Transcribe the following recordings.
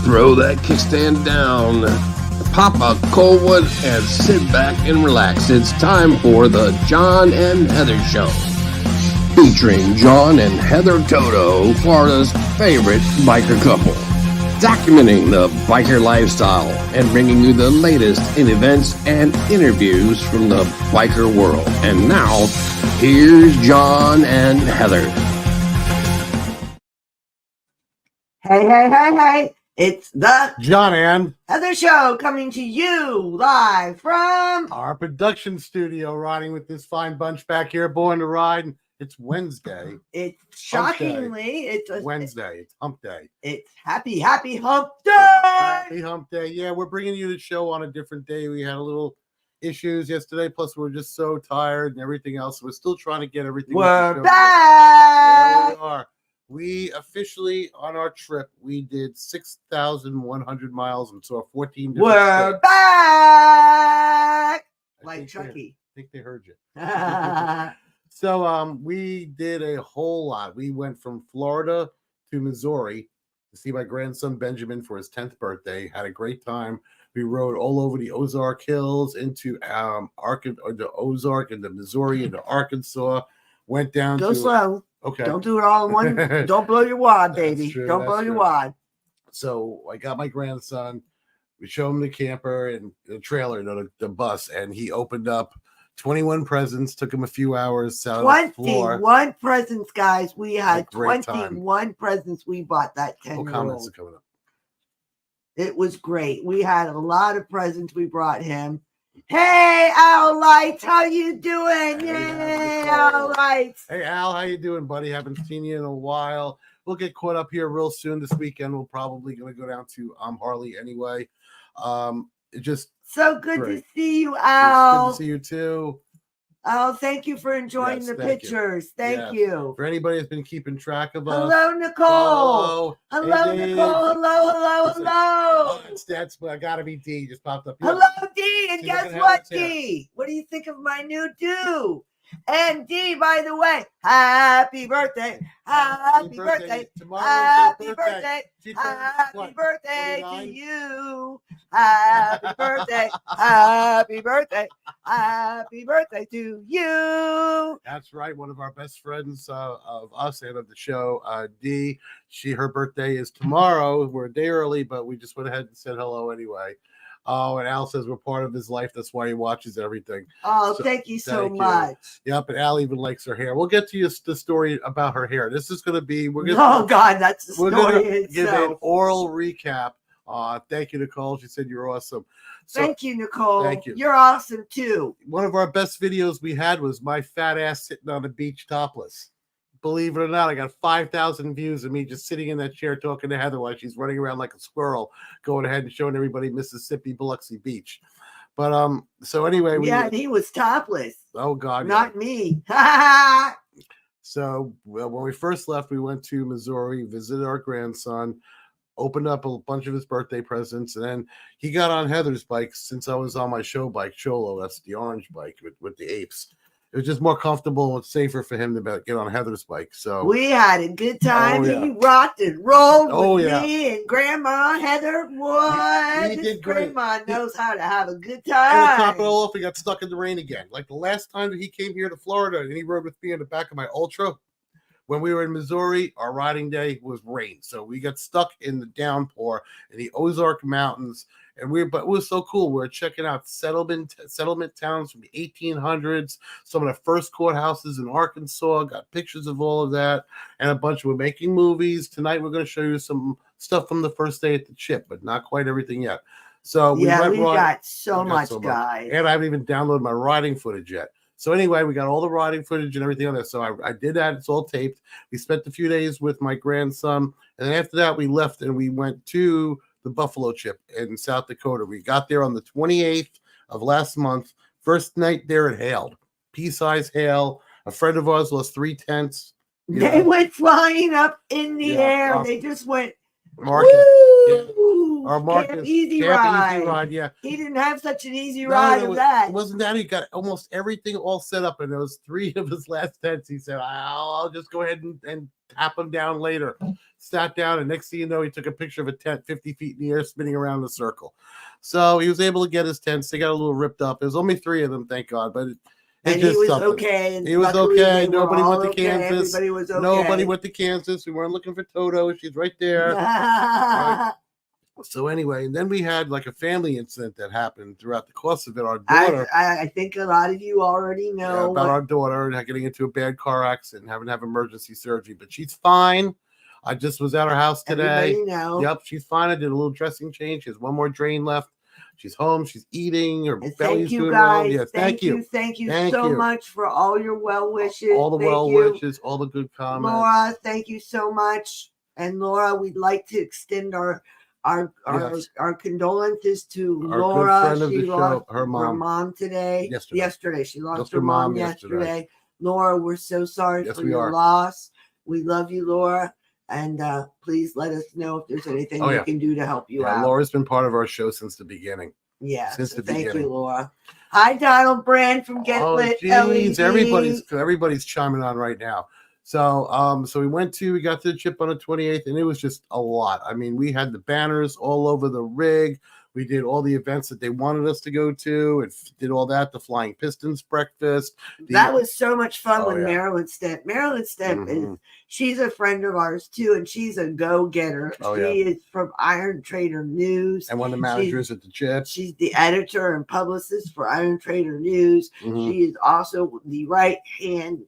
throw that kickstand down, pop a cold one, and sit back and relax. It's time for the John and Heather Show, featuring John and Heather Toto, Florida's favorite biker couple, documenting the biker lifestyle and bringing you the latest in events and interviews from the biker world. And now, here's John and Heather. Hey. It's the John and Heather Show coming to you live from our production studio, riding with this fine bunch back here, born to ride. It's Wednesday. It's shockingly, it's Wednesday. It's hump day. It's happy hump day. Happy hump day. Yeah, we're bringing you the show on a different day. We had a little issues yesterday, plus we're just so tired and everything else. We're still trying to get everything. We're back. Yeah, we are. We officially, on our trip, we did 6,100 miles and saw 14 different We're states. back. Like Chucky. I think they heard you. So we did a whole lot. We went from Florida to Missouri to see my grandson Benjamin for his 10th birthday. Had a great time. We rode all over the Ozark Hills into the Ozark, into Missouri, into Arkansas. Went down Go slow. Okay. Don't do it all in one. Don't blow your wad, baby. True, Don't blow your wad. So I got my grandson. We show him the camper and the trailer, the bus, and he opened up 21 presents. Took him a few hours. 21 presents, guys. We had 21 time. Presents we bought that 10-year-old. Comments are coming up. It was great. We had a lot of presents we brought him. Hey, Al Lights, how you doing? Yay, Al Lights. Hey, Al, how you doing, buddy? Haven't seen you in a while. We'll get caught up here real soon this weekend. We're probably going to go down to Harley anyway. It just so good great. To see you, Al. It's good to see you too. Oh, thank you for enjoying the pictures. Thank you. For anybody that's been keeping track of us. Hello, Nicole. Hello, hey, Nicole. Hello. That's gotta be D. Just popped up. Hello, D. And guess what, D? What do you think of my new do? And D, by the way, happy birthday. Happy birthday. Happy birthday. Happy birthday to you. Happy birthday. Happy birthday. Happy birthday to you. That's right. One of our best friends of us and of the show, D. Her birthday is tomorrow. We're a day early, but we just went ahead and said hello anyway. Oh, and Al says we're part of his life. That's why he watches everything. Oh, thank you so much. Yep, and Al even likes her hair. We'll get to you the story about her hair. This is going to be. Oh God, that's the story. We're going to give an oral recap. Thank you, Nicole. She said you're awesome. So, thank you, Nicole. Thank you. You're awesome too. One of our best videos we had was my fat ass sitting on the beach topless. Believe it or not, I got 5,000 views of me just sitting in that chair talking to Heather while she's running around like a squirrel, going ahead and showing everybody Mississippi Biloxi Beach. But so anyway, he was topless. Oh God, not me. So when we first left, we went to Missouri, visited our grandson, opened up a bunch of his birthday presents, and then he got on Heather's bike since I was on my show bike, Cholo. That's the orange bike with the apes. It was just more comfortable and safer for him to get on Heather's bike. So we had a good time. He rocked and rolled with me and Grandma Heather. What? He did great. Grandma knows how to have a good And time. to top it all off, we got stuck in the rain again. Like the last time that he came here to Florida and he rode with me in the back of my Ultra. When we were in Missouri, our riding day was rain. So we got stuck in the downpour in the Ozark Mountains. But it was so cool. We were checking out settlement towns from the 1800s, some of the first courthouses in Arkansas, got pictures of all of that, and we're making movies. Tonight we're going to show you some stuff from the first day at the Chip, but not quite everything yet. So we got so much, guys. And I haven't even downloaded my riding footage yet. So anyway, we got all the riding footage and everything on there. So I did that. It's all taped. We spent a few days with my grandson. And then after that, we left and we went to the Buffalo Chip in South Dakota. We got there on the 28th of last month. First night there, it hailed. Pea-size hail. A friend of ours lost 3 tents. They went flying up in the air. They just went. Marcus, Ooh, Our Marcus, Easy Camp Ride. Easy Ride, yeah. He didn't have such an easy No, ride no, of that. It wasn't that. He got almost everything all set up, and there was 3 of his last tents. He said, I'll just go ahead and tap them down later. Sat down, and next thing you know, he took a picture of a tent 50 feet in the air spinning around in a circle. So he was able to get his tents. They got a little ripped up. There's only 3 of them, thank God, but and he was okay. And he was okay. Nobody went to Kansas. Everybody was okay. Nobody went to Kansas. We weren't looking for Toto. She's right there. Right. So anyway, and then we had like a family incident that happened throughout the course of it. Our daughter, I think a lot of you already know about our daughter getting into a bad car accident and having to have emergency surgery, but she's fine. I just was at her house today. Yep, she's fine. I did a little dressing change. She has 1 more drain left. She's home. She's eating. Her belly's doing well. Yes, thank you so much for all your well wishes. All the well wishes, all the good comments. Laura, thank you so much. And Laura, we'd like to extend our condolences to Laura. She lost her mom today. Yesterday. She lost her mom yesterday. Laura, we're so sorry for your loss. We love you, Laura. And please let us know if there's anything we can do to help you out. Laura's been part of our show since the beginning. Yeah, thank you, Laura. Hi, Donald Brand from Get Lit. Geez, everybody's chiming on right now. So we got to the chip on the 28th, and it was just a lot. I mean, we had the banners all over the rig. We did all the events that they wanted us to go to, and did all that. The Flying Pistons breakfast. That was so much fun with Marilyn Stemp. Marilyn Stemp she's a friend of ours too, and she's a go-getter. She is from Iron Trader News, and one of the managers at the chip. She's the editor and publicist for Iron Trader News. She is also the right-hand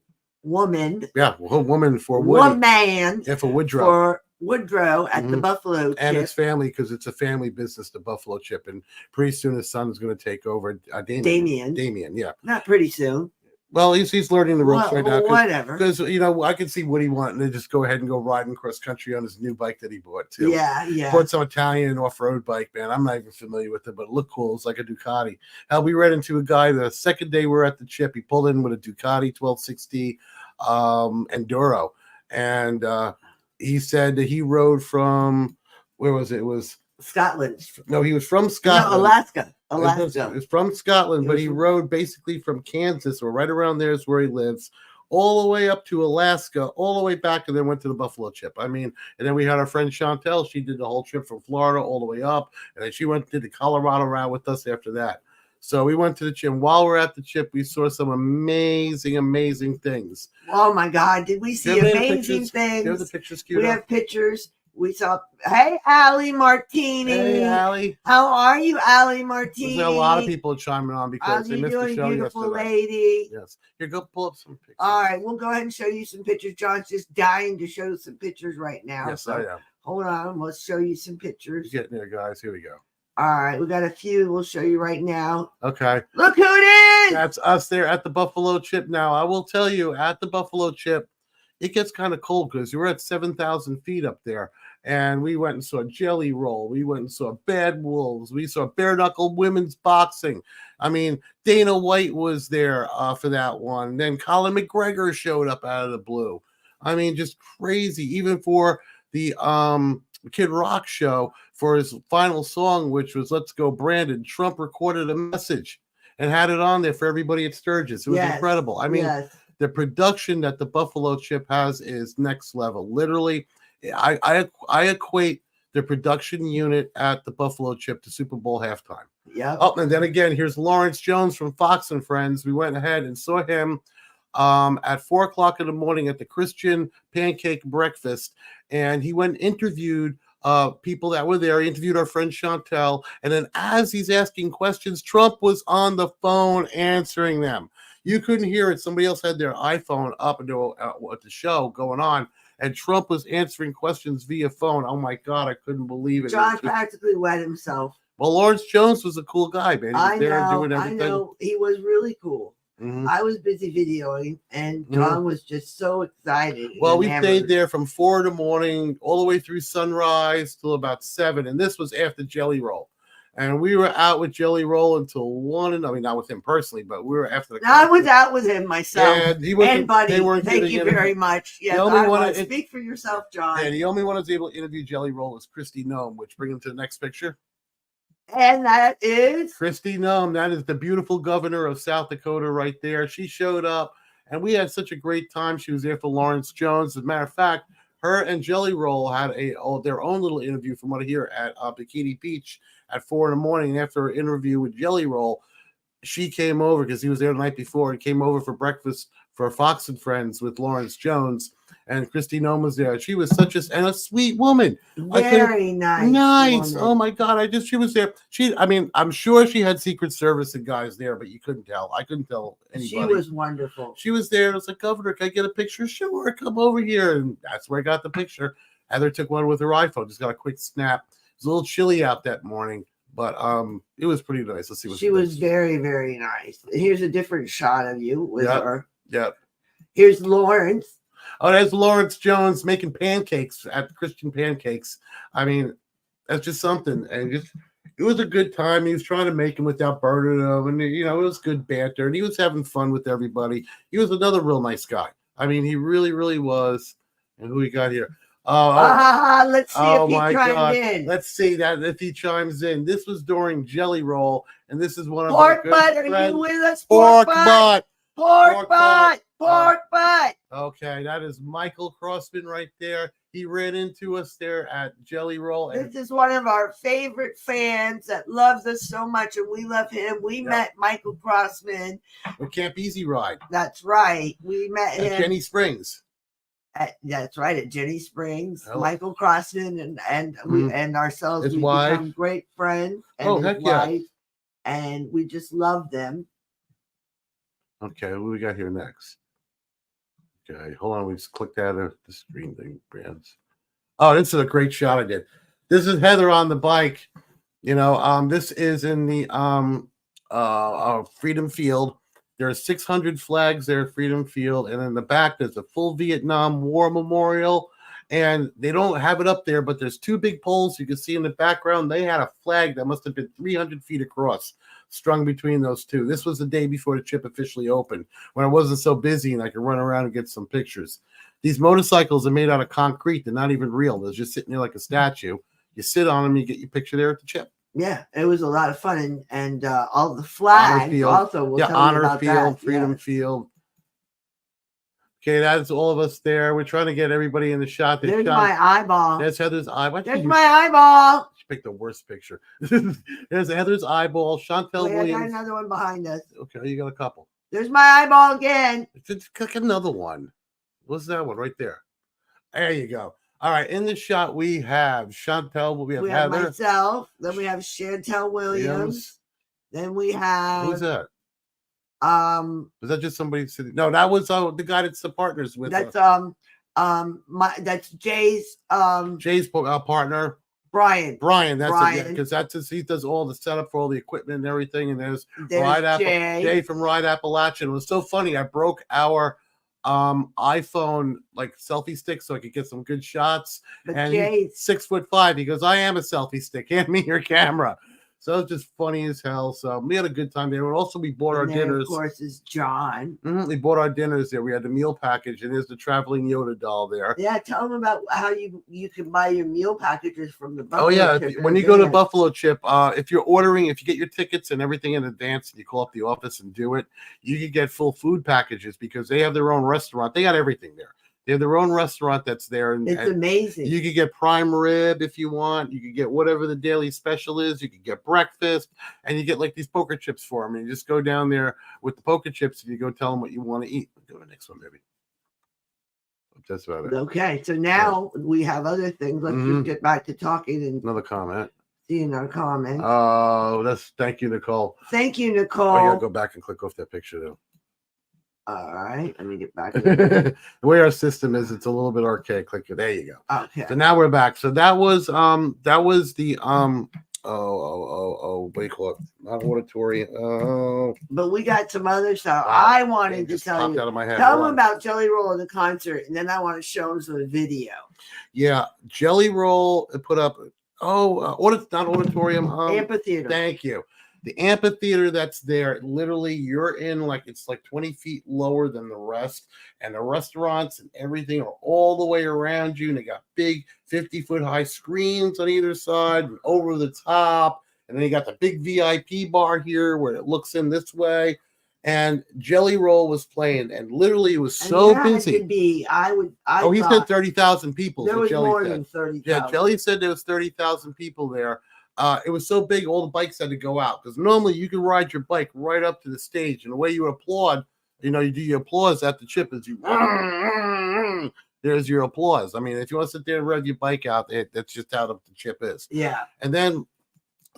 woman. Yeah, woman for Woody. Woman. Yeah, for Woodrow. For Woodrow at the Buffalo and Chip. His family, because it's a family business, the Buffalo Chip, and pretty soon his son is going to take over. Damien, yeah, not pretty soon. Well, he's learning the ropes right now. Whatever, because I can see what he wanted to just go ahead and go riding cross country on his new bike that he bought too. Yeah. Bought some Italian off-road bike, man. I'm not even familiar with it, but it looked cool. It's like a Ducati. Hell, we ran into a guy the second day we were at the chip. He pulled in with a Ducati 1260 Enduro, and he said that he rode from, where was it? It was Scotland. No, he was from Scotland. No, Alaska. It was from Scotland, but he rode basically from Kansas, or right around there is where he lives, all the way up to Alaska, all the way back, and then went to the Buffalo Chip. I mean, and then we had our friend Chantel. She did the whole trip from Florida all the way up, and then she did the Colorado route with us after that. So we went to the chip. While we're at the chip, we saw some amazing things. Oh my God! Did we see amazing things? There's the pictures queued up. Have pictures. We saw. Hey, Allie Martini. Hey, Allie. How are you, Allie Martini? There's a lot of people chiming on because they missed the show beautiful yesterday. Lady. Yes. Here, go pull up some pictures. All right, we'll go ahead and show you some pictures. John's just dying to show some pictures right now. Yes, I am. Hold on, let's show you some pictures. Getting there, guys. Here we go. All right, we got a few. We'll show you right now. Okay. Look who it is. That's us there at the Buffalo Chip. Now, I will tell you, at the Buffalo Chip, it gets kind of cold because you're at 7,000 feet up there. And we went and saw Jelly Roll. We went and saw Bad Wolves. We saw bare knuckle women's boxing. I mean, Dana White was there for that one. Then Colin McGregor showed up out of the blue. I mean, just crazy. Even for the Kid Rock show, for his final song, which was Let's Go Brandon, Trump recorded a message and had it on there for everybody at Sturgis. It was incredible. I mean, the production that the Buffalo Chip has is next level. Literally, I equate the production unit at the Buffalo Chip to Super Bowl halftime. Yeah. Oh, and then again, here's Lawrence Jones from Fox and Friends. We went ahead and saw him at 4:00 in the morning at the Christian Pancake Breakfast, and he went and interviewed people that were there. He interviewed our friend Chantel, and then as he's asking questions, Trump was on the phone answering them. You couldn't hear it. Somebody else had their iPhone up and at the show going on, and Trump was answering questions via phone. Oh my God, I couldn't believe it. John practically wet himself. Well, Lawrence Jones was a cool guy, man. He was I doing everything. I know. He was really cool. Mm-hmm. I was busy videoing, and John was just so excited. Well, we stayed there from 4 in the morning all the way through sunrise till about 7, and this was after Jelly Roll. And we were out with Jelly Roll until 1, and I mean, not with him personally, but we were after the I was out with him myself. And he and Buddy, they weren't thank getting you interviewed. very much. Yes, The only I one was. it- Speak for yourself, John. And the only one I was able to interview Jelly Roll was Christy Nome, which brings him to the next picture. And that is Christy Nome. That is the beautiful governor of South Dakota right there. She showed up, and we had such a great time. She was there for Lawrence Jones. As a matter of fact, her and Jelly Roll had their own little interview from what I hear at Bikini Beach at 4 a.m. And after her interview with Jelly Roll, she came over because he was there the night before and came over for breakfast for Fox and Friends with Lawrence Jones. And Christy Nome was there. She was such a sweet woman. very nice. Nice. woman. Oh my God. She was there. I'm sure she had Secret Service and guys there, but you couldn't tell. I couldn't tell anybody. She was wonderful. She was there. I was like, Governor, can I get a picture? Sure, come over here. And that's where I got the picture. Heather took one with her iPhone. Just got a quick snap. It was a little chilly out that morning, but it was pretty nice. Let's see what she was very, very nice. Here's a different shot of you with her. Yep. Here's Lawrence. Oh, there's Lawrence Jones making pancakes at Christian Pancakes. I mean, that's just something. And it was a good time. He was trying to make them without burning them. And, it was good banter. And he was having fun with everybody. He was another real nice guy. I mean, he really, really was. And who we got here? Let's see if he chimed in. Let's see that if he chimes in. This was during Jelly Roll. And this is one of Pork our butt. good Are friends. you with us? Pork butt. Pork butt. Pork butt. Okay, that is Michael Crossman right there. He ran into us there at Jelly Roll. This is one of our favorite fans that loves us so much, and we love him. We met Michael Crossman. With Camp Easy Ride. That's right. We met At him. Jenny Springs. That's right, at Jenny Springs. Oh. Michael Crossman and ourselves, His we wife. become great friends. And Heck his yeah. wife, and we just love them. Okay, what do we got here next? Okay, hold on. We just clicked out of the screen thing, brands. Oh, this is a great shot I did. This is Heather on the bike. This is in the Freedom Field. There are 600 flags there at Freedom Field, and in the back there's a full Vietnam War memorial. And they don't have it up there, but there's 2 big poles you can see in the background. They had a flag that must have been 300 feet across, strung between those 2. This was the day before the chip officially opened, when I wasn't so busy and I could run around and get some pictures. These motorcycles are made out of concrete. They're not even real. They're just sitting there like a statue. You sit on them, you get your picture there at the chip. Yeah, it was a lot of fun. And all the flags also. We'll tell you Honor about Field, that. Freedom Field. Okay, that's all of us there. We're trying to get everybody in the shot. There's my eyeball. There's Heather's eyeball. There's my eyeball. She picked the worst picture. There's Heather's eyeball. Chantel Wait, I Williams. got another one behind us. Okay, you got a couple. There's my eyeball again. Just click another one. What's that one right there? There you go. All right, in the shot we have Chantel. We have Heather. Myself. Then we have Chantel Williams. Then we have Who's that? Was that just somebody sitting? No, that was the guy that's the partners with. That's that's Jay's partner. Brian. That's because he does all the setup for all the equipment and everything. And there's Jay from Ride Appalachian. It was so funny. I broke our iPhone like selfie stick so I could get some good shots. But and he's 6'5". He goes, I am a selfie stick. Hand me your camera. So it's just funny as hell. So we had a good time there. And also, we bought our dinners. Of course, is John. We bought our dinners there. We had the meal package, and there's the traveling Yoda doll there. Yeah, tell them about how you can buy your meal packages from the Buffalo Chip. When you go to Buffalo Chip, if you get your tickets and everything in advance, and you call up the office and do it, you can get full food packages because they have their own restaurant. They got everything there. They have their own restaurant that's there. And it's amazing. You could get prime rib if you want. You could get whatever the daily special is. You could get breakfast, and you get like these poker chips for them. And you just go down there with the poker chips, and you go tell them what you want to eat. Go to the next one, baby. That's about it. Okay, so now we have other things. Let's just get back to talking and another comment. Seeing our comment. Oh, thank you, Nicole. Thank you, Nicole. I gotta go back and click off that picture though. All right, let me get back. The way our system is, it's a little bit archaic. Click it. There you go. Okay. So now we're back. So that was the what do you call it? Not auditory. But we got some other stuff. I wanted to tell you. Out of my head. Tell them about Jelly Roll at the concert, and then I want to show them some video. Yeah, Jelly Roll put up Not auditorium. Amphitheater. Thank you. The amphitheater that's there, literally, you're in it's like 20 feet lower than the rest, and the restaurants and everything are all the way around you, and they got big 50-foot high screens on either side and over the top, and then you got the big VIP bar here where it looks in this way, and Jelly Roll was playing, and literally it was so busy. Could be, he said 30,000 people. There was more than 30,000. Yeah, Jelly said there was 30,000 people there. It was so big, all the bikes had to go out because normally you can ride your bike right up to the stage, and the way you applaud, you do your applause at the chip is you. There's your applause. I mean, if you want to sit there and ride your bike out, that's just how the chip is. Yeah. And then,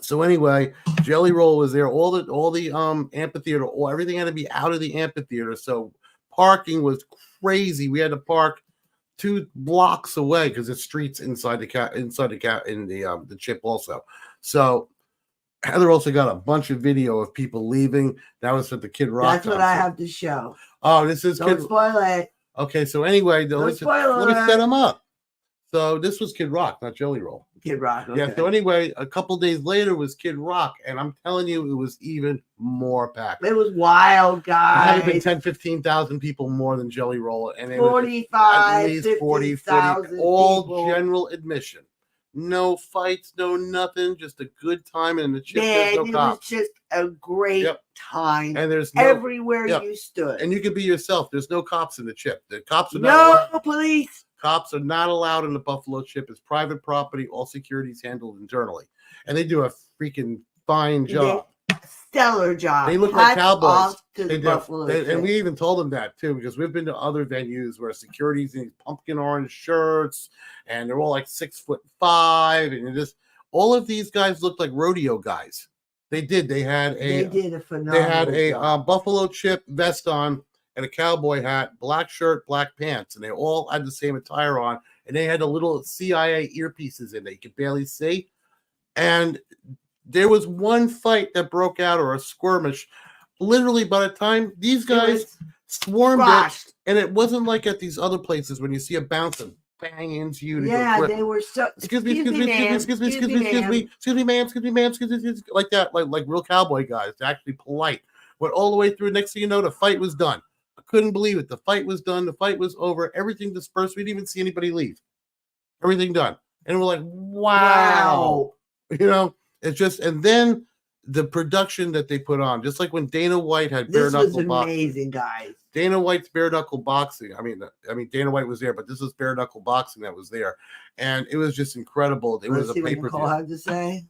so anyway, Jelly Roll was there. All the amphitheater, everything had to be out of the amphitheater. So parking was crazy. We had to park 2 blocks away because it's streets inside the chip also. So Heather also got a bunch of video of people leaving. That was at the Kid Rock. That's what I have to show. Oh, this is Don't spoil it. Okay, so anyway, let me set them up. So this was Kid Rock, not Jelly Roll. Kid Rock. Okay. Yeah. So anyway, a couple days later was Kid Rock, and I'm telling you, it was even more packed. It was wild, guys. It had been 10, 15,000 people more than Jelly Roll, and it 45, was at least 40, all people. General admission. No fights, no nothing, just a good time, and the chip. Man, no cops. It was just a great time. And there's everywhere you stood, and you could be yourself. There's no cops in the chip. The cops are not allowed. Police. Cops are not allowed in the Buffalo Chip. It's private property. All security is handled internally, and they do a freaking fine job. Stellar job. They look like cowboys. Buffalo Chip. And we even told them that too, because we've been to other venues where security's in pumpkin orange shirts, and they're all like 6'5", and just all of these guys looked like rodeo guys. They did. They had a phenomenal. They had a Buffalo Chip vest on and a cowboy hat, black shirt, black pants, and they all had the same attire on, and they had the little CIA earpieces in that you could barely see. And there was one fight that broke out, or a skirmish. Literally, by the time these guys swarmed it, and it wasn't like at these other places when you see a bouncing bang into you. They were so. Excuse me, ma'am, like that, like real cowboy guys, actually polite. Went all the way through. Next thing you know, the fight was done. I couldn't believe it. The fight was done. The fight was over. Everything dispersed. We didn't even see anybody leave. Everything done, and we're like, wow. It's just, and then the production that they put on, just like when Dana White had bare knuckle boxing. Amazing, guys. Dana White's bare knuckle boxing. I mean, Dana White was there, but this was bare knuckle boxing that was there, and it was just incredible. It was a pay-per-view. Nicole had to say.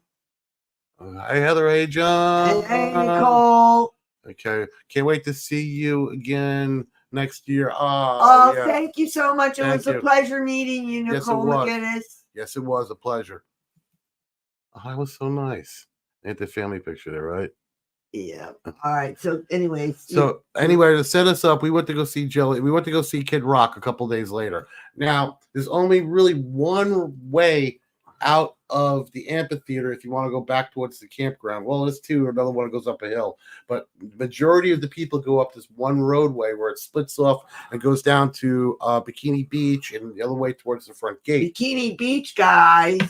Hi, Heather. Hey, John. Hey, Nicole. Okay, can't wait to see you again next year. Thank you so much. It was a pleasure meeting you, Nicole McGinnis. Yes, it was a pleasure. Oh, that was so nice. They had the family picture there, right? Yeah. All right. So, anyways. To set us up, we went to go see Jelly. We went to go see Kid Rock a couple days later. Now, there's only really one way out of the amphitheater if you want to go back towards the campground. Well, there's two. Another one goes up a hill. But the majority of the people go up this one roadway where it splits off and goes down to Bikini Beach and the other way towards the front gate. Bikini Beach, guys.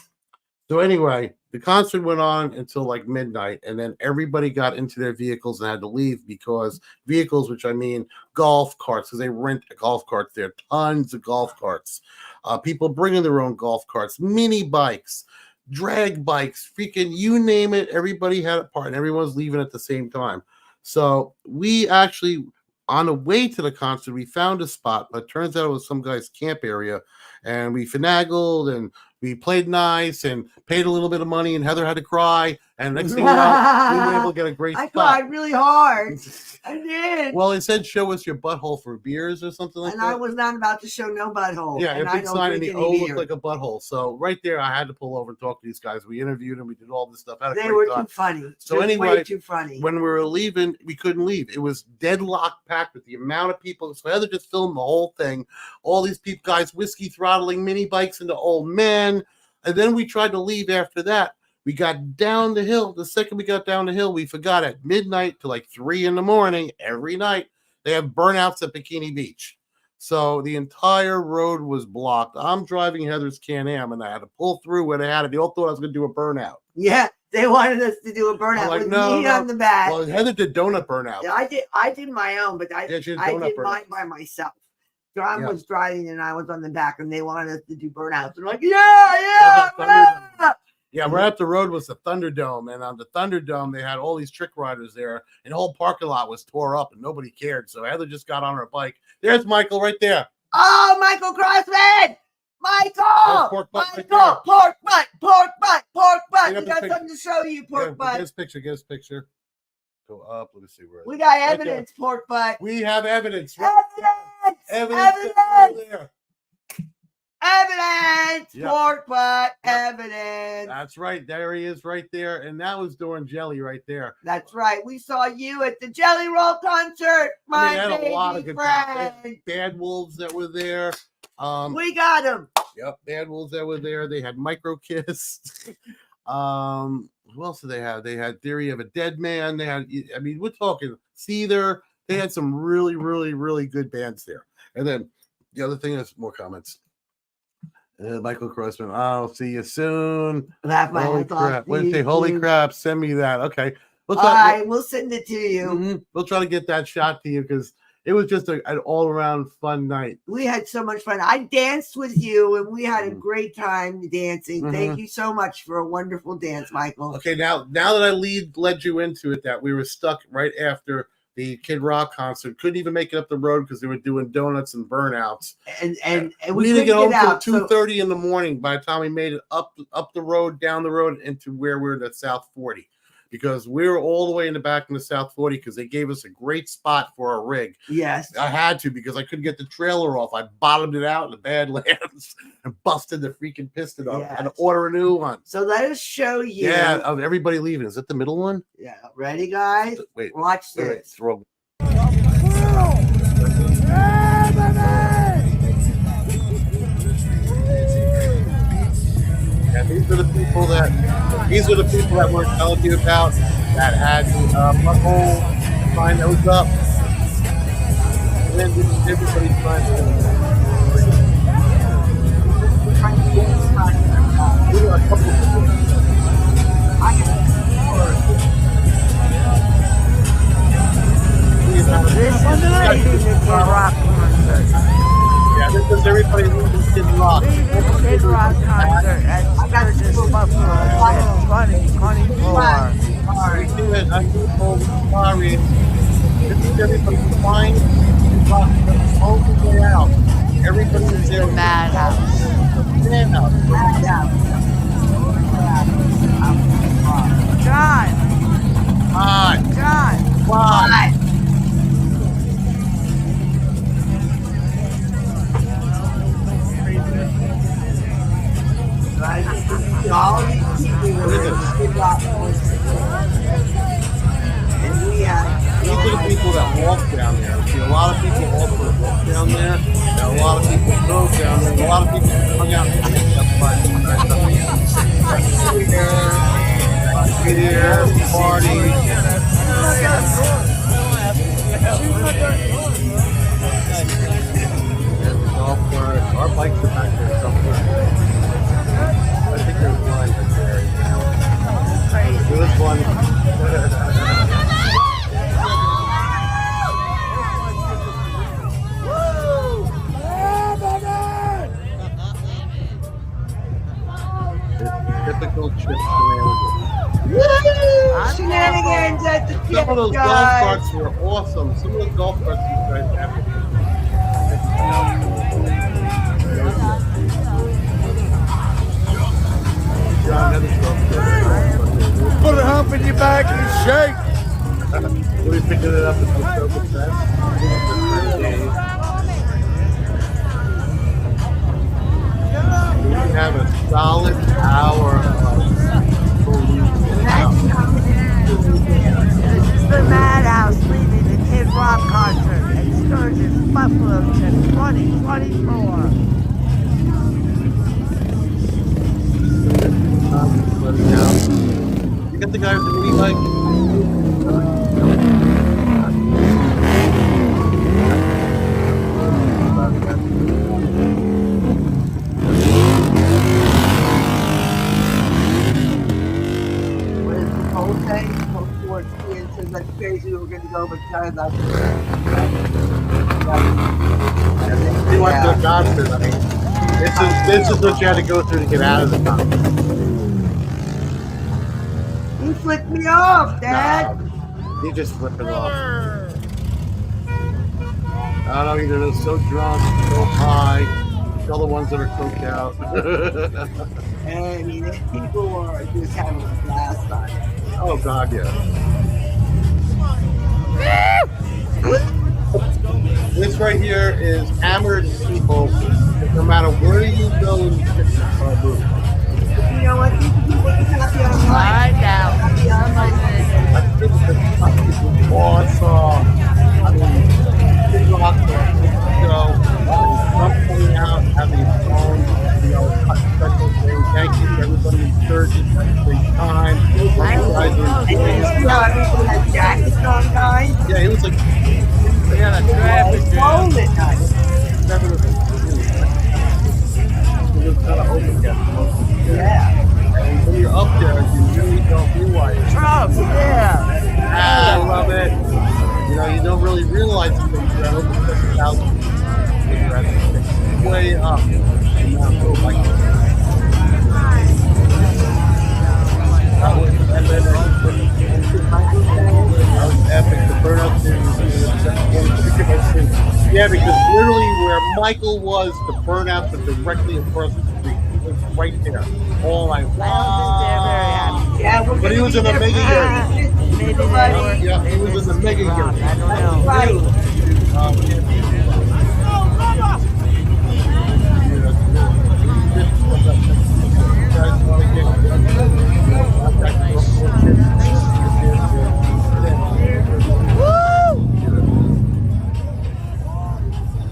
So anyway, the concert went on until like midnight, and then everybody got into their vehicles and had to leave because vehicles, which I mean golf carts, because they rent golf carts there, tons of golf carts. People bringing their own golf carts, mini bikes, drag bikes, freaking you name it. Everybody had a part, and everyone's leaving at the same time. So we actually, on the way to the concert, we found a spot, but it turns out it was some guy's camp area, and we finagled and we played nice and paid a little bit of money, and Heather had to cry. And next thing you know, we were able to get a great spot. I cried really hard. I did. Well, it said, show us your butthole for beers or something like that. And I was not about to show no butthole. Yeah, and a big sign in the O looked like a butthole. So right there, I had to pull over and talk to these guys. We interviewed them. We did all this stuff. They were too funny. So anyway, way too funny. When we were leaving, we couldn't leave. It was deadlock packed with the amount of people. So Heather just filmed the whole thing. All these people, guys, whiskey throttling mini bikes into old men. And then we tried to leave after that. We got down the hill. The second we got down the hill, we forgot at midnight to like 3 a.m. every night. They have burnouts at Bikini Beach. So the entire road was blocked. I'm driving Heather's Can-Am, and I had to pull through where they had it. They all thought I was going to do a burnout. Yeah, they wanted us to do a burnout like, with no, me no. on the back. Well, Heather did donut burnout. Yeah, I did my own, but I did mine by myself. John was driving and I was on the back, and they wanted us to do burnouts. And like, yeah. Yeah, right up the road was the Thunderdome, and on the Thunderdome they had all these trick riders there, and the whole parking lot was tore up, and nobody cared. So Heather just got on her bike. There's Michael right there. Oh, Michael Crossman! Michael! Pork butt Michael! right Pork butt! Pork butt! Pork butt! We got picture. something to show you, pork butt. Get his picture. Go up. Let me see where. We got evidence, pork butt. We have evidence. Evidence, pork butt, evidence. That's right. There he is right there. And that was during Jelly right there. That's right. We saw you at the Jelly Roll concert, my baby a lot of good friend. Bad Wolves that were there. We got them. Yep, Bad Wolves that were there. They had Micro Kiss. Who else did they have? They had Theory of a Dead Man. They had, I mean, we're talking Seether. They had some really, really, really good bands there. And then the other thing is more comments. Michael Crossman, I'll see you soon. Holy crap. Wednesday, holy crap. Send me that. Okay. We'll send it to you. Mm-hmm. We'll try to get that shot to you because it was just an all-around fun night. We had so much fun. I danced with you, and we had a great time dancing. Thank you so much for a wonderful dance, Michael. Okay, now that I led you into it, that we were stuck right after the Kid Rock concert, couldn't even make it up the road because they were doing donuts and burnouts. And we didn't get home till 2:30 in the morning by the time we made it up the road, down the road, into where we're at South 40. Because we were all the way in the back in the South 40 because they gave us a great spot for a rig. Yes. I had to because I couldn't get the trailer off. I bottomed it out in the Badlands and busted the freaking piston off. I had to order a new one. So let us show you. Yeah, of everybody leaving. Is that the middle one? Yeah. Ready, guys? Wait. Watch this. Wait. Yeah, these are the people that we're telling you about that had the butthole sign that was up. And then everybody's trying to do a couple of things. This is the Kid Rock concert. Yeah, this is everybody who's Kid Rock. Kid Rock concert at Sturgis Buffalo 2024. We do it. I'm sorry. This is everybody flying all the way out. Everybody's there. Madhouse. John. Hi. John. Why? All these people were Kid Rock and we had. These are the people that walk down there. See, a lot of people also walk down there. And a lot of people drove down there. And a lot of people hung out and picked up fun. Here, party. And the golf cart. Our bikes are back there somewhere. I think there's one right there. There was one. Typical trip Shenanigans at the Some of those golf carts were awesome. Some of those golf carts you guys have. Put a hump in your back and shake. We picking it up at the Silver Fest. We have a solid hour of This is the Madhouse leaving the Kid Rock concert at Sturgis Buffalo 2024. You got the guy with the mini bike? times I He went to the doctor. I mean, this is what you had to go through to get out of the doctor. You flicked me off, Dad. He just flipped it off. I don't know, either they're so drunk, so high. Tell the ones that are coked out. I mean, people are just having a blast on it. Oh God, yeah. This right here is hammered people. No matter where you go in the movie. You know what? These people are happy online. Happy online. I think it's awesome. I mean, big rock show. Trump coming out, having his own, special thing. Thank you to everybody in church. It's a great time. You guys are And you see how everybody has jackets on, guys? yeah, it was like It's cold at night. 7 of them. It was kind of open again. Yeah. And when you're up there, you really don't realize it. Trump, yeah. I love it. You don't really realize it until you're at over 7,000. You're at way up. And now, oh my God. That was epic. The burnout series. Yeah, because literally where Michael was, the burnouts were directly across the street. He was right there. All night long. Yeah, But he was in the mega year. Yeah, he was in the mega year. I don't know. Right.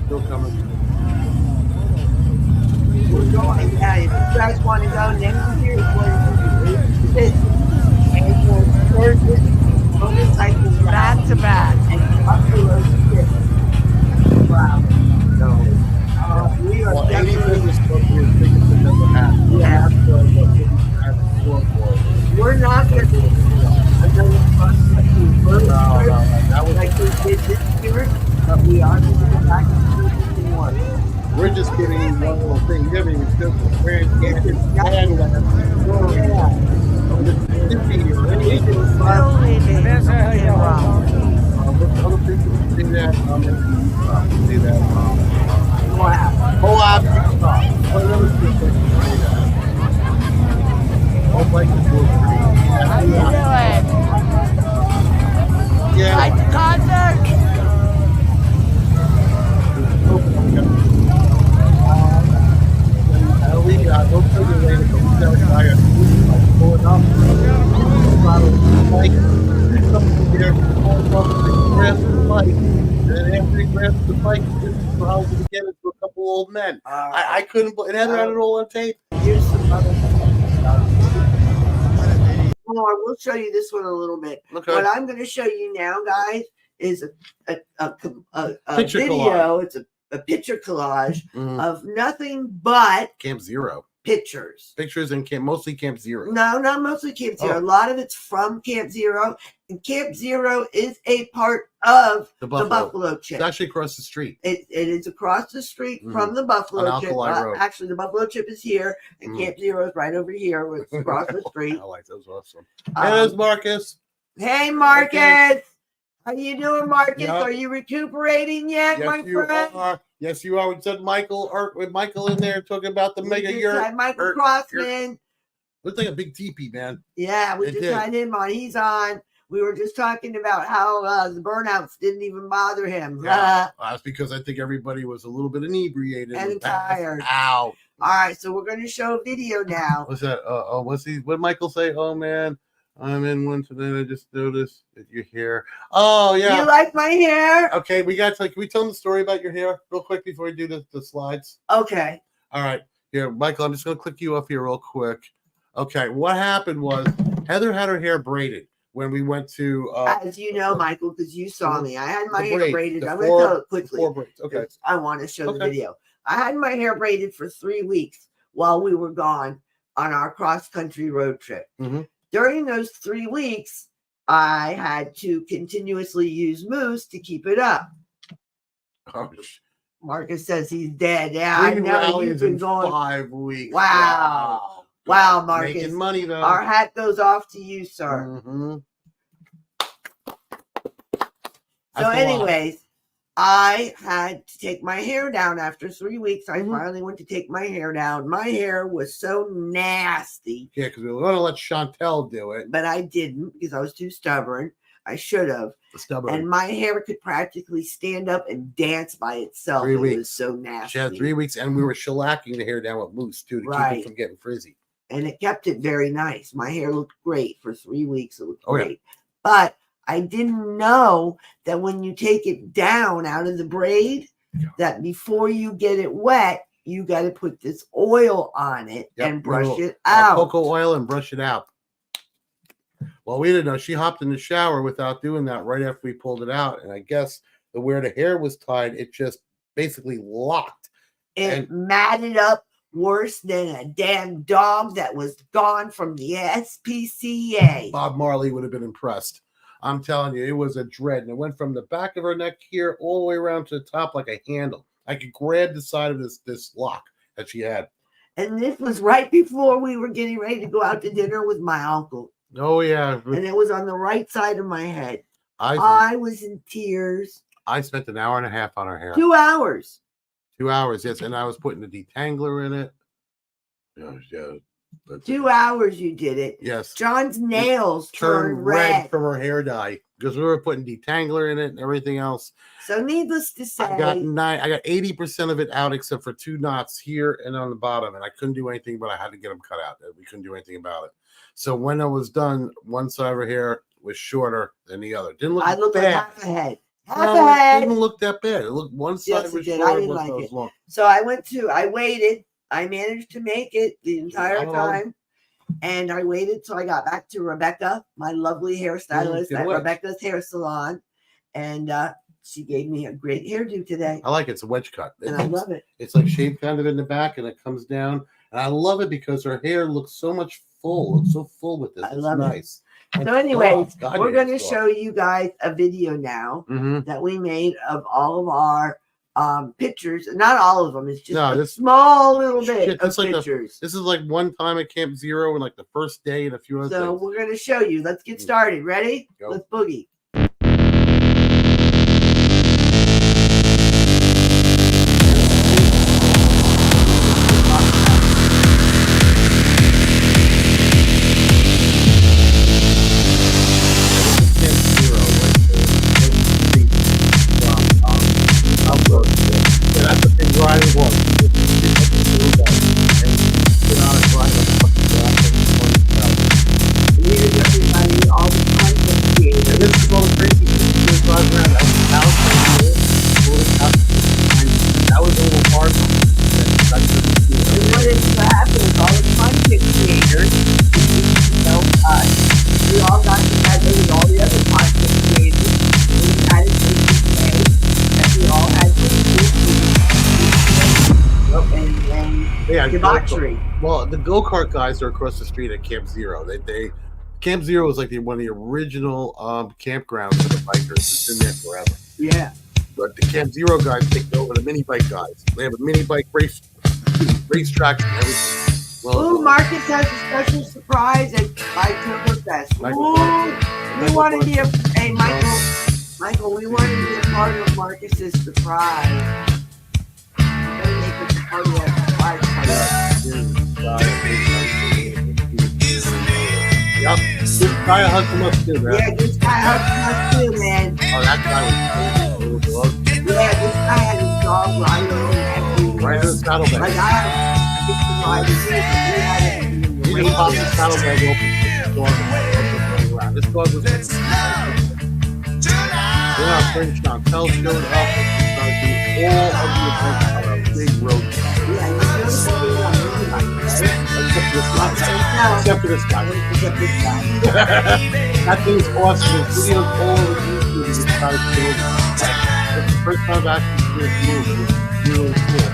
Still coming. We're going. Yeah, if you guys want to go next year, it's going to be motorcycles back to back and Buffalo Strip. Wow. No. We are Well, any definitely. business club here is biggest that ever happened. Yeah. We're not going to do another cross-country road trip That was like we did this year, but we are going to go back to 2021. we're just getting one little thing. You haven't even built the Grand Canyon Yeah. Other people say that. Say that. Wow. Whole lot of people stop. What other people say that? Don't like the book. How you doing? Yeah. Like the concert? We got no further later, but we got a guy pulling up. Like, something there, pulling up, grabs the bike, and then after he grabs the bike, he just allows him to get into a couple old men. I couldn't, it had it all on tape. Here's some other. We'll show you this one a little bit. Okay. What I'm going to show you now, guys, is a Picture video. It's a picture collage of nothing but Camp Zero. pictures. Pictures in Camp, mostly Camp Zero. No, not mostly Camp Zero. Oh. A lot of it's from Camp Zero. And Camp Zero is a part of The the Buffalo It's Chip. actually across the street. It is across the street Mhm. from the Buffalo On Chip. Alkali Road. Actually, the Buffalo Chip is here, and Mhm. Camp Zero is right over here, where it's across the street. I like those. Awesome. And there's Marcus. Hey, Marcus. How you doing, Marcus? Yep. Are you recuperating yet, my Yes, you friend? are. Yes, you are. We said Michael with Michael in there talking about the We mega just yurt. had Michael Yurt- Crossman. Looks like a big teepee, man. Yeah, we It just did. had him on. He's on. We were just talking about how the burnouts didn't even bother him. That's because I think everybody was a little bit inebriated And passed tired. out. All right, so we're going to show a video now. What's that? What's he? What did Michael say? Oh man, I'm in one today. I just noticed that your hair. Oh yeah. You like my hair? Okay, we got to. Can we tell them the story about your hair real quick before we do the slides? Okay. All right, here, Michael. I'm just gonna click you off here real quick. Okay, what happened was Heather had her hair braided when we went to. As you know, Michael, because you saw me, I had my the hair braid, braided. the I'm going to tell it quickly. 4 braids. Okay. 'cause I want to show the Okay. video. I had my hair braided for 3 weeks while we were gone on our cross country road trip. Mhm. During those 3 weeks, I had to continuously use mousse to keep it up. Marcus says he's dead. Yeah, I 3 know. You've rallies been in going. 5 weeks. Wow. Wow, Marcus. Making money though. Our hat goes off to you, sir. Mm-hmm. So, anyways, I had to take my hair down after 3 weeks. I finally went to take my hair down. My hair was so nasty. Yeah, because we were going to let Chantel do it. But I didn't because I was too stubborn. I should have. Stubborn. And my hair could practically stand up and dance by itself. 3 weeks. It was so nasty. She had 3 weeks, and we were shellacking the hair down with mousse too to keep it from getting frizzy. And it kept it very nice. My hair looked great for 3 weeks. It looked great. Yeah. But I didn't know that when you take it down out of the braid, that before you get it wet, you got to put this oil on it and brush it out. Cocoa oil and brush it out. Well, we didn't know. She hopped in the shower without doing that right after we pulled it out. And I guess where the hair was tied, it just basically locked. It matted up worse than a damn dog that was gone from the SPCA. Bob Marley would have been impressed. I'm telling you, it was a dread. And it went from the back of her neck here all the way around to the top like a handle. I could grab the side of this lock that she had. And this was right before we were getting ready to go out to dinner with my uncle. Oh, yeah. And it was on the right side of my head. I was in tears. I spent an hour and a half on her hair. 2 hours. 2 hours, yes. And I was putting a detangler in it. Yeah. 2 hours you did it. Yes. John's nails turned red from her hair dye because we were putting detangler in it and everything else. So needless to say, I got 80% of it out except for 2 knots here and on the bottom, and I couldn't do anything, but I had to get them cut out. We couldn't do anything about it. So when I was done, one side of her hair was shorter than the other. Didn't look. I looked bad. like half a head. It didn't look that bad. It looked one side Yes, was it did. short. I didn't like it. Long. So I waited. I managed to make it the entire time. And I waited till I got back to Rebecca, my lovely hairstylist at Rebecca's Hair Salon. And she gave me a great hairdo today. I like it. It's a wedge cut. And I love it. It's like shaved kind of in the back and it comes down. And I love it because her hair looks so much full. It's so full with this. I love it. Nice. So anyways, we're going to show you guys a video now that we made of all of our pictures. Not all of them. It's just a small little bit of pictures. This is like one time at Camp Zero and like the first day and a few other things. So we're going to show you. Let's get started. Ready? Go. Let's boogie. Debauchery. Well, the go-kart guys are across the street at Camp Zero. Camp Zero was like one of the original campgrounds for the bikers. It's been there forever. Yeah. But the Camp Zero guys take over the mini bike guys. They have a mini bike racetrack and everything. Well, Marcus has a special surprise at Oktoberfest. We want to be Michael, we want to be a part of Marcus's surprise. We're going to make it a part of that surprise. Yep. This guy hugged him up too, man. Yeah, this guy hugged him up too, man. Oh, that guy was crazy. Yeah, this guy had his dog right in the saddlebag. Like I had to ride his head, he just popped the saddlebag open. This dog was French Chantel showed up and all of the events on a big road. Except for this guy. That thing's awesome. The video's all over YouTube. It's kind of cool. It's the first time I've actually seen this movie. It's really cool.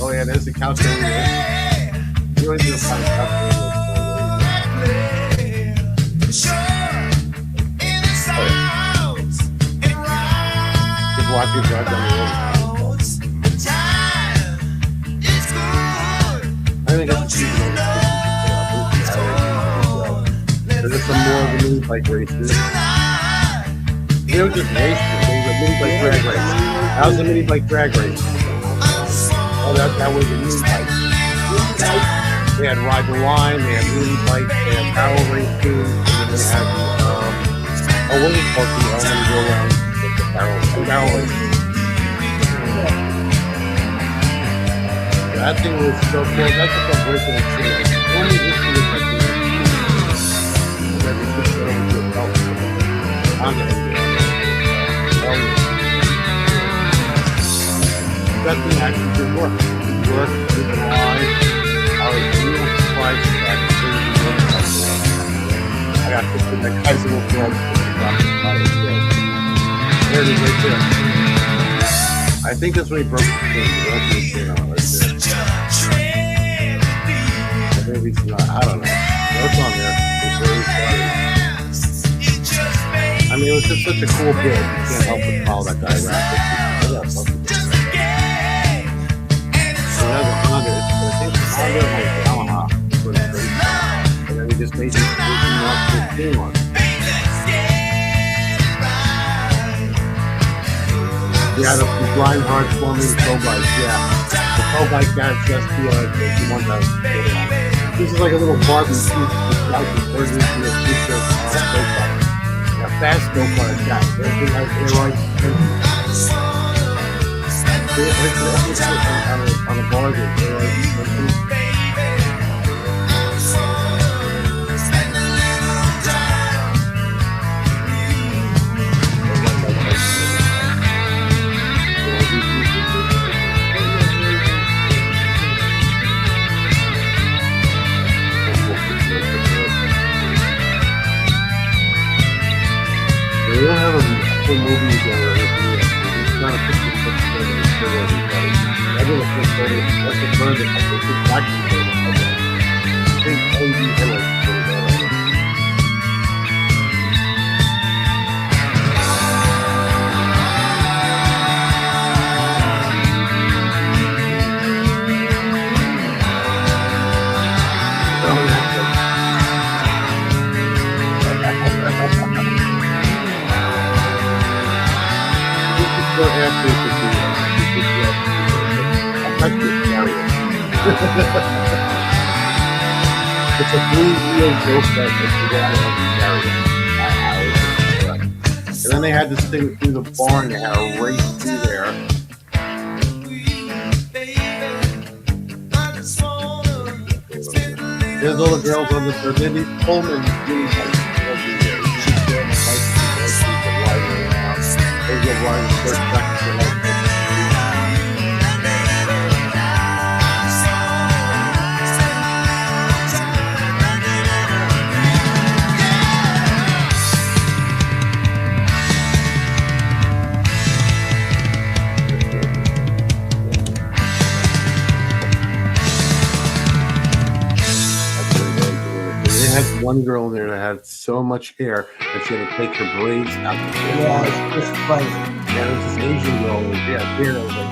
Oh yeah, there's the couch over there. You always do a fun couch over there. watching Drive Down the Road. I think that's there's some more of the mini bike races. They were just races. They were mini bike drag race. That was a mini bike drag race. Oh, that was a mini bike. They had Ride the Line, they had mini bike, they had barrel races, and then they had what is it called? The element go around the barrel race. That thing was so cool. That's like a breaking and shit. Only this thing was like this. And then we switched it over to a belt. That thing actually did work. It worked, it did live. I was real surprised at that. I got this with the Kaiser World. There it is right there. I think that's when he broke the chain. Maybe it's not. I don't know. What's on there? I mean, it was just such a cool bit. You can't help but follow that guy around. And then we just made this game on. Yeah, the blind hard forming pro bike, yeah. The pro bike guy just the one that this is like a little Barbie suit like the third into a future go kart. A fast go kart guy. Everything has aeroids. On the board with aeroids. We don't have a full movie together. It's not a picture together. I did a flip photo. That's the furthest. I think it's actually I think LED headlights put it on. It's a blue wheel joke that and then they had this thing through the barn. They had a race through there. There's all the girls on the third. Then these Pullman mini bikes. They go riding first back to the light. One girl in there that had so much hair that she had to take her braids out. Yeah, it's just funny. Yeah, it was this Asian girl with hair that was like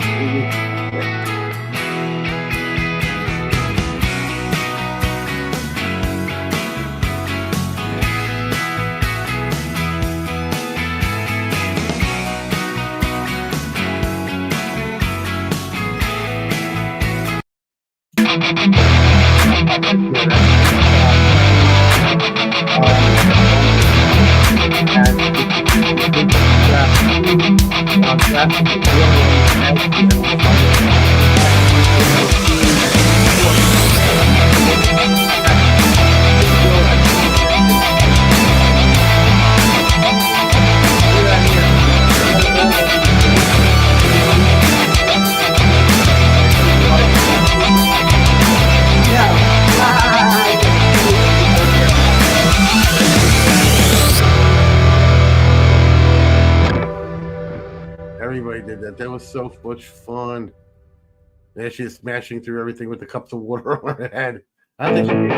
everybody did that. That was so much fun. And she's smashing through everything with the cups of water on her head. I think she did.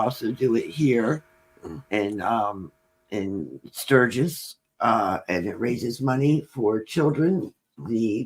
also do it here in Sturgis, and it raises money for children. The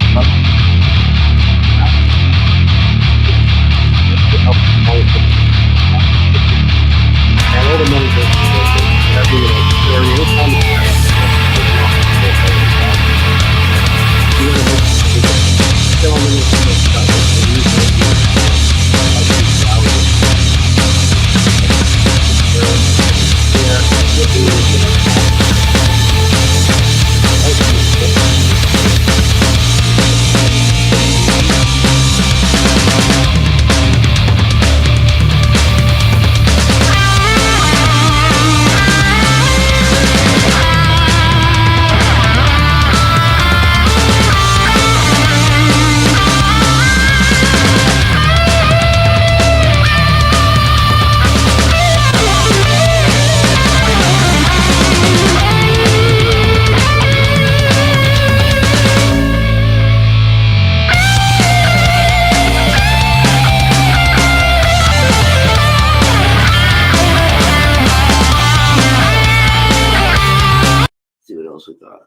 see what else we got.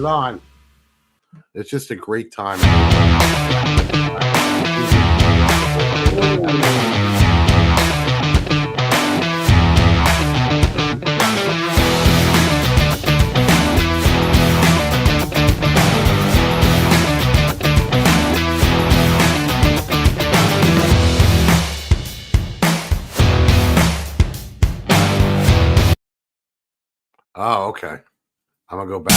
On. It's just a great time. Oh, okay. I'm gonna go back.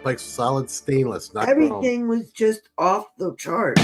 Like solid stainless, not Everything chrome. was just off the chart.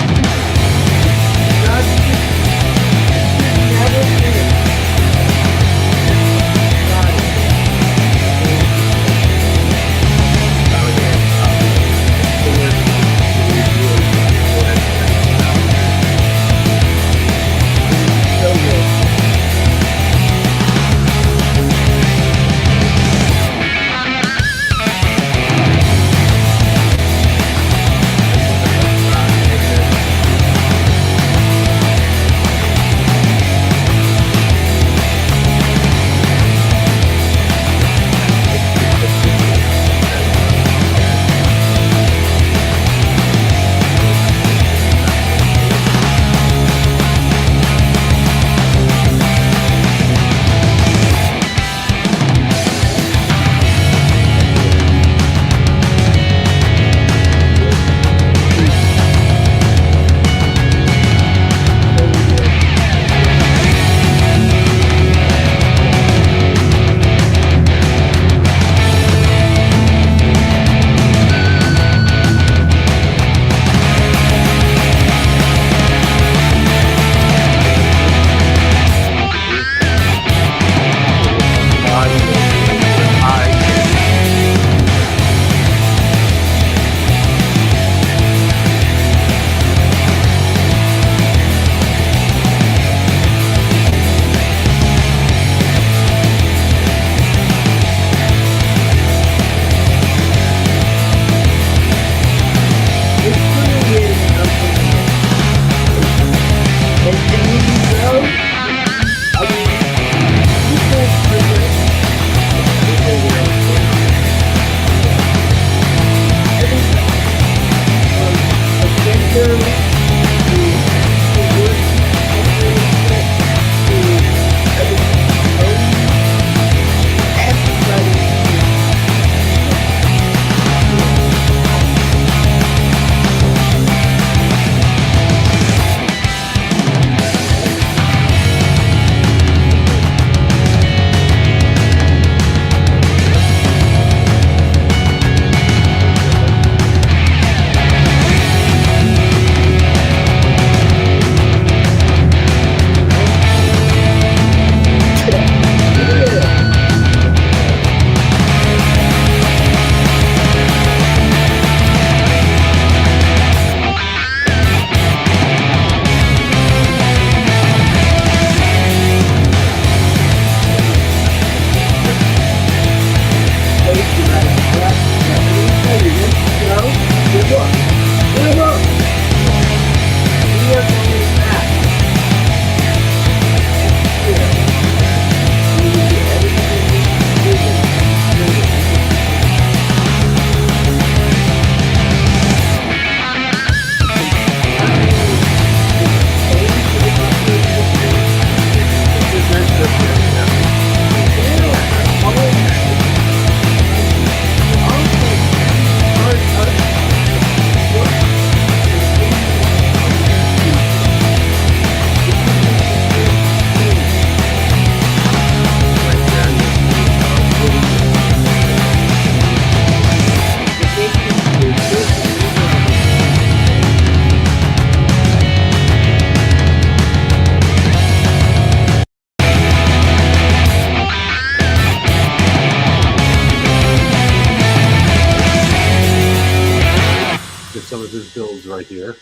Get some of his builds right here.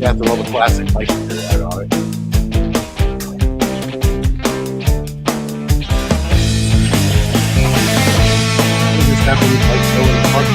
After all the classic bikes that on it. Just have these bikes go in the park.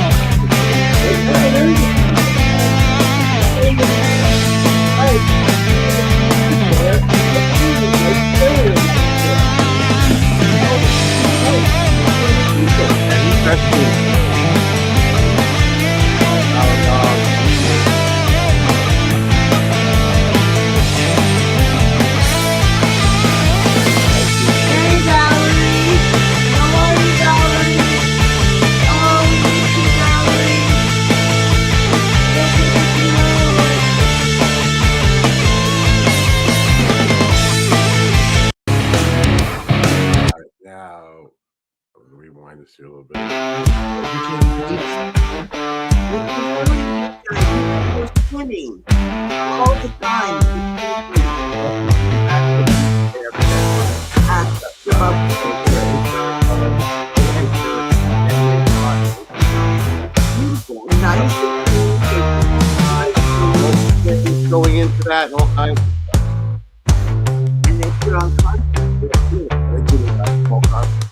Rewind this here a little bit. Swimming all the time. Going into that and all kinds of stuff. And they put on content. They do all kinds of stuff.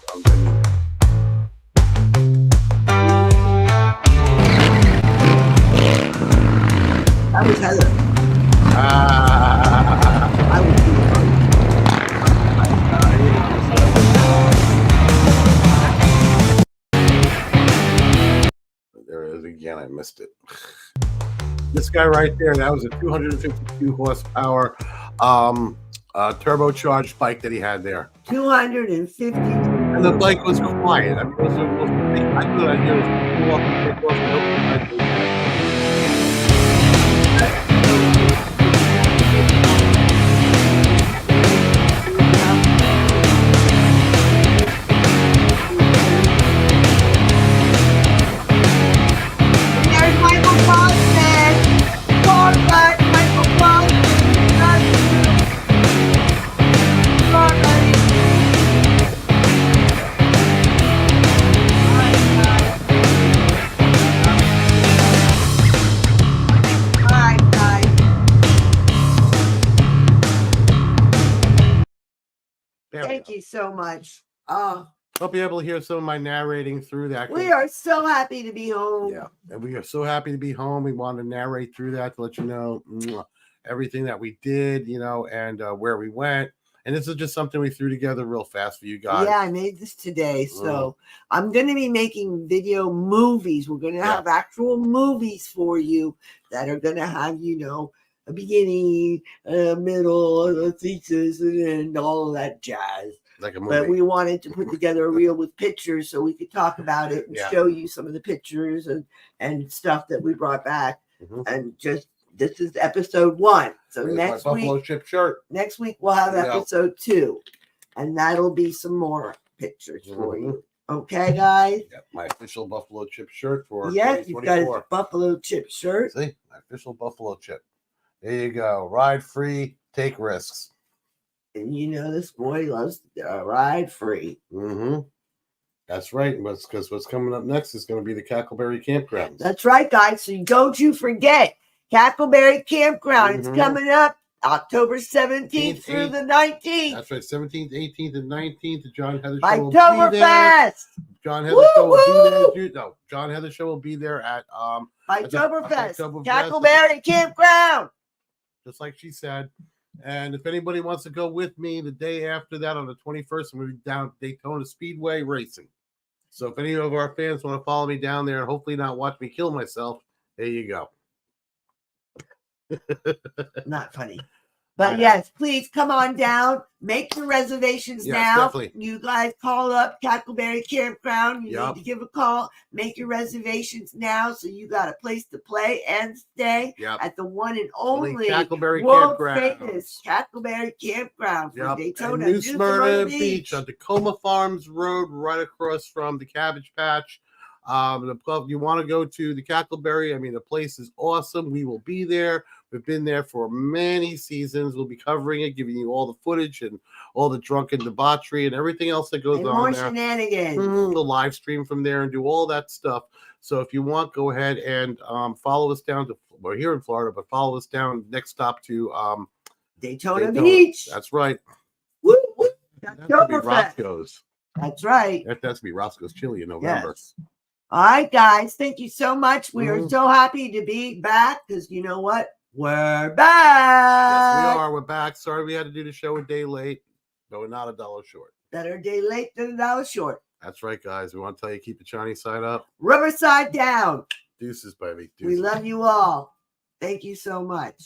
That was Heather. I was There it is again. I missed it. This guy right there, that was a 252 horsepower turbocharged bike that he had there. 250. And the bike was quiet. I mean, it was I thought it was cool up and take off and open. There's Michael Boston. Corvette, Michael Boston. Thank you so much. Hope you're able to hear some of my narrating through that. We are so happy to be home. Yeah, and we are so happy to be home. We want to narrate through that to let you know everything that we did, and where we went. And this is just something we threw together real fast for you guys. Yeah, I made this today. So I'm going to be making video movies. We're going to have actual movies for you that are going to have, a beginning, a middle, a thesis, and all of that jazz. Like a movie. But we wanted to put together a reel with pictures so we could talk about it and show you some of the pictures and stuff that we brought back. And just this is episode 1. So next week, Buffalo Chip shirt. Next week we'll have episode 2, and that'll be some more pictures for you. Okay, guys. Yeah, my official Buffalo Chip shirt for yes, you've got a Buffalo Chip shirt. See, my official Buffalo Chip. There you go. Ride free, take risks. And this boy loves ride free. That's right. Because what's coming up next is going to be the Cackleberry Campgrounds. That's right, guys. So don't you forget, Cackleberry Campground. It's Mhm. coming up October 17th through the 19th. That's right, 17th, 18th, and 19th. The John Heather Show will be there. Oktoberfest. John Heather Show will be there. No, John Heather Show will be there at Oktoberfest. Oktoberfest. Cackleberry Campground. Just like she said. And if anybody wants to go with me the day after that on the 21st, I'm going to be down at Daytona Speedway racing. So if any of our fans want to follow me down there and hopefully not watch me kill myself, there you go. Not funny. But yes, please come on down. Make your reservations now. Definitely. You guys call up Cackleberry Campground. You Yep. need to give a call. Make your reservations now so you got a place to play and stay at the one and only Cackleberry world Campground. famous Cackleberry Campground for Yep. Daytona, And New New Smyrna Beach on Tacoma Farms Road, right across from the Cabbage Patch. The club you want to go to the Cackleberry. I mean, the place is awesome. We will be there. We've been there for many seasons. We'll be covering it, giving you all the footage and all the drunken debauchery and everything else that goes and on more there. shenanigans. The live stream from there and do all that stuff. So if you want, go ahead and follow us down to. We're here in Florida, but follow us down next stop to Daytona Beach. That's right. Woo, woo. That's to be Oktoberfest. Roscoe's. That's right. That's to be Roscoe's Chili in November. Yes. All right, guys. Thank you so much. We are Mhm. so happy to be back because you know what? We're Yes, back. we are. We're back. Sorry we had to do the show a day late, but we're not $1 short. Better a day late than $1 short. That's right, guys. We want to tell you, keep the Chinese side up. Riverside down. Deuces, baby. We Deuces. love you all. Thank you so much.